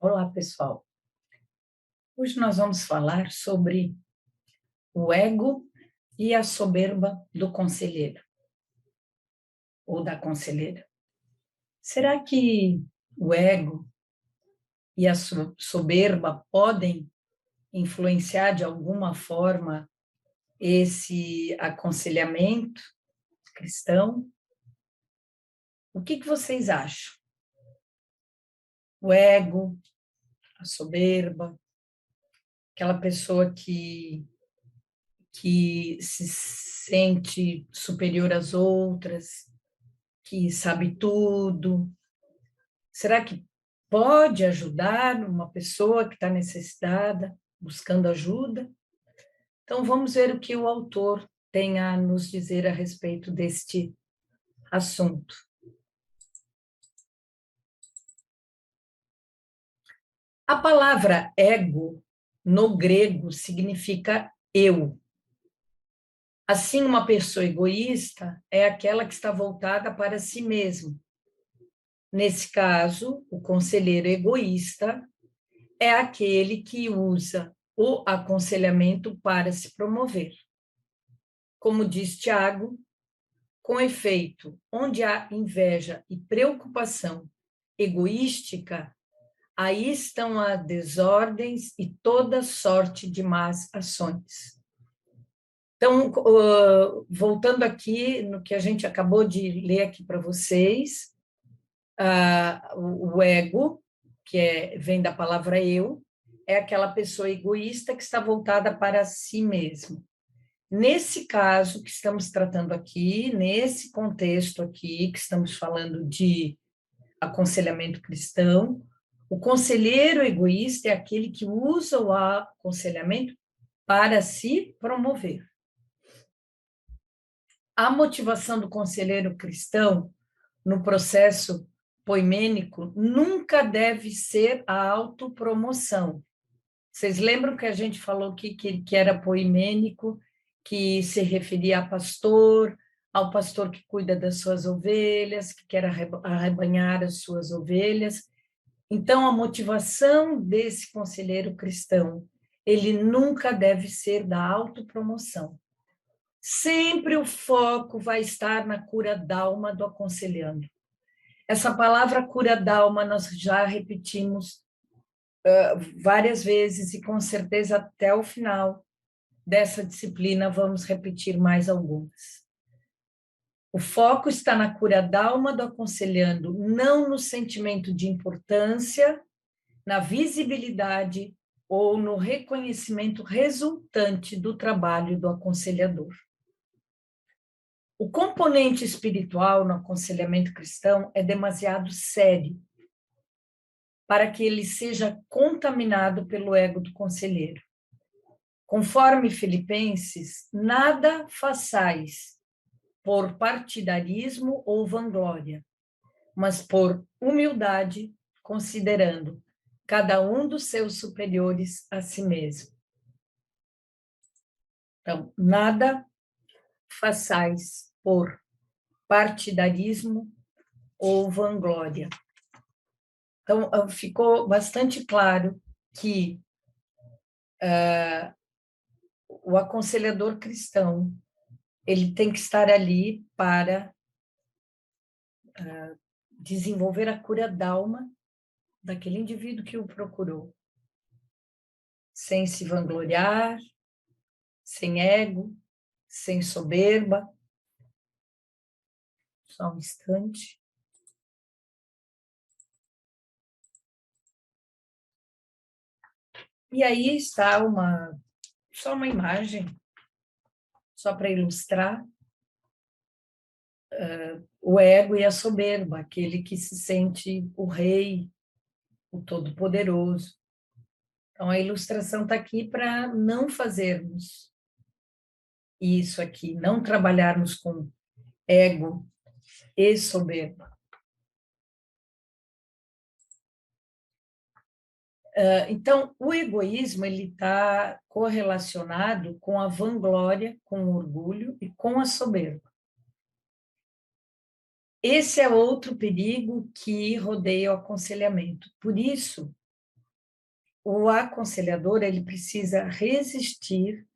Olá, pessoal. Hoje nós vamos falar sobre o ego e a soberba do conselheiro ou da conselheira. Será que o ego e a soberba podem influenciar de alguma forma esse aconselhamento cristão? O que vocês acham? O ego, a soberba, aquela pessoa que se sente superior às outras, que sabe tudo. Será que pode ajudar uma pessoa que está necessitada, buscando ajuda? Então, vamos ver o que o autor tem a nos dizer a respeito deste assunto. A palavra ego, no grego, significa eu. Assim, uma pessoa egoísta é aquela que está voltada para si mesmo. Nesse caso, o conselheiro egoísta é aquele que usa o aconselhamento para se promover. Como diz Tiago, com efeito, onde há inveja e preocupação egoística, aí estão as desordens e toda sorte de más ações. Então, voltando aqui no que a gente acabou de ler aqui para vocês, o ego, que vem da palavra eu, é aquela pessoa egoísta que está voltada para si mesmo. Nesse caso que estamos tratando aqui, nesse contexto aqui, que estamos falando de aconselhamento cristão, o conselheiro egoísta é aquele que usa o aconselhamento para se promover. A motivação do conselheiro cristão no processo poimênico nunca deve ser a autopromoção. Vocês lembram que a gente falou que era poimênico, que se referia a pastor, ao pastor que cuida das suas ovelhas, que quer arrebanhar as suas ovelhas. Então, a motivação desse conselheiro cristão, ele nunca deve ser da autopromoção. Sempre o foco vai estar na cura d'alma do aconselhando. Essa palavra cura d'alma nós já repetimos várias vezes e com certeza até o final dessa disciplina vamos repetir mais algumas. O foco está na cura d'alma do aconselhando, não no sentimento de importância, na visibilidade ou no reconhecimento resultante do trabalho do aconselhador. O componente espiritual no aconselhamento cristão é demasiado sério para que ele seja contaminado pelo ego do conselheiro. Conforme Filipenses, nada façais por partidarismo ou vanglória, mas por humildade, considerando cada um dos seus superiores a si mesmo. Então, nada façais por partidarismo ou vanglória. Então, ficou bastante claro que o aconselhador cristão, ele tem que estar ali para desenvolver a cura d'alma daquele indivíduo que o procurou, sem se vangloriar, sem ego, sem soberba. Só um instante. E aí está só uma imagem, só para ilustrar o ego e a soberba, aquele que se sente o rei, o todo-poderoso. Então, a ilustração está aqui para não fazermos isso aqui, não trabalharmos com ego e soberba. Então, o egoísmo ele está correlacionado com a vanglória, com o orgulho e com a soberba. Esse é outro perigo que rodeia o aconselhamento. Por isso o aconselhador ele precisa resistir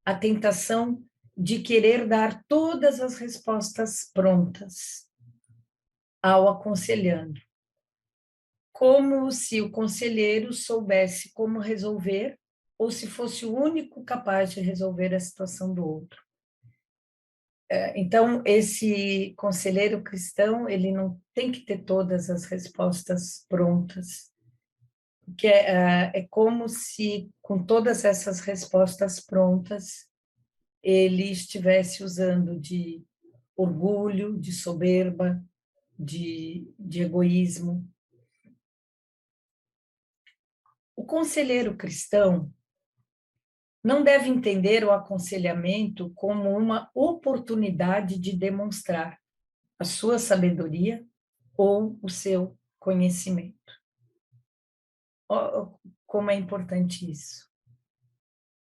à tentação de querer dar todas as respostas prontas ao aconselhando, como se o conselheiro soubesse como resolver ou se fosse o único capaz de resolver a situação do outro. Então, esse conselheiro cristão, ele não tem que ter todas as respostas prontas, porque é como se, com todas essas respostas prontas, ele estivesse usando de orgulho, de soberba, de egoísmo. O conselheiro cristão não deve entender o aconselhamento como uma oportunidade de demonstrar a sua sabedoria ou o seu conhecimento. Como é importante isso.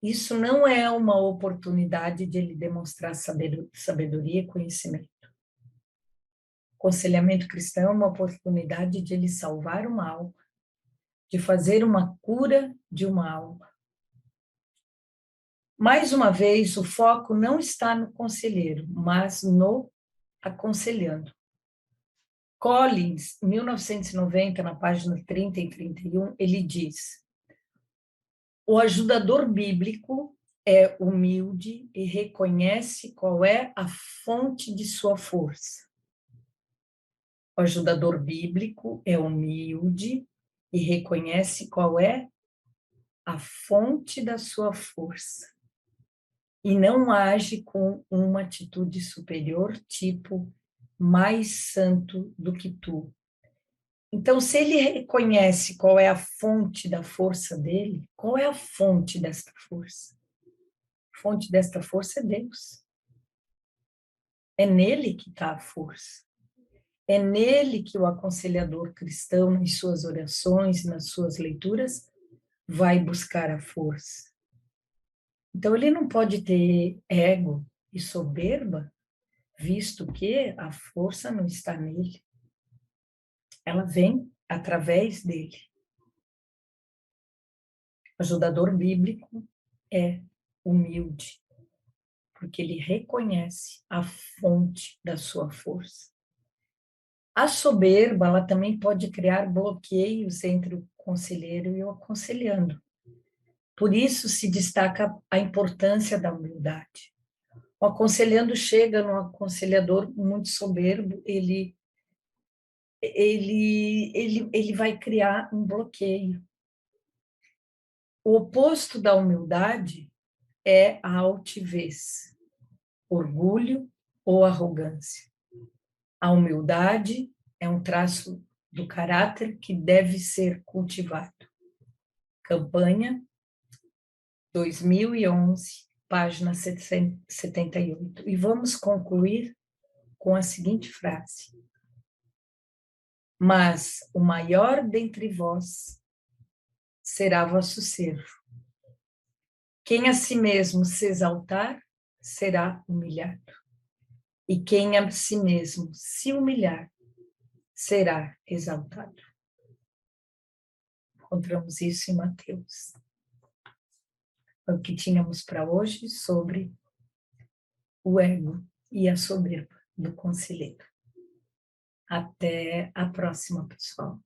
Isso não é uma oportunidade de ele demonstrar sabedoria e conhecimento. O aconselhamento cristão é uma oportunidade de ele salvar uma alma, de fazer uma cura de uma alma. Mais uma vez, o foco não está no conselheiro, mas no aconselhando. Collins, 1990, na página 30 e 31, ele diz: o ajudador bíblico é humilde e reconhece qual é a fonte de sua força. O ajudador bíblico é humilde e reconhece qual é a fonte da sua força. E não age com uma atitude superior, tipo, mais santo do que tu. Então, se ele reconhece qual é a fonte da força dele, qual é a fonte desta força? A fonte desta força é Deus. É nele que está a força. É nele que o aconselhador cristão, nas suas orações, nas suas leituras, vai buscar a força. Então, ele não pode ter ego e soberba, visto que a força não está nele. Ela vem através dele. O ajudador bíblico é humilde, porque ele reconhece a fonte da sua força. A soberba, ela também pode criar bloqueios entre o conselheiro e o aconselhando. Por isso se destaca a importância da humildade. O aconselhando chega no aconselhador muito soberbo, ele vai criar um bloqueio. O oposto da humildade é a altivez, orgulho ou arrogância. A humildade é um traço do caráter que deve ser cultivado. Campanha 2011, página 78. E vamos concluir com a seguinte frase: mas o maior dentre vós será vosso servo. Quem a si mesmo se exaltar, será humilhado. E quem a si mesmo se humilhar, será exaltado. Encontramos isso em Mateus. É o que tínhamos para hoje sobre o ego e a soberba do conselheiro. Até a próxima, pessoal.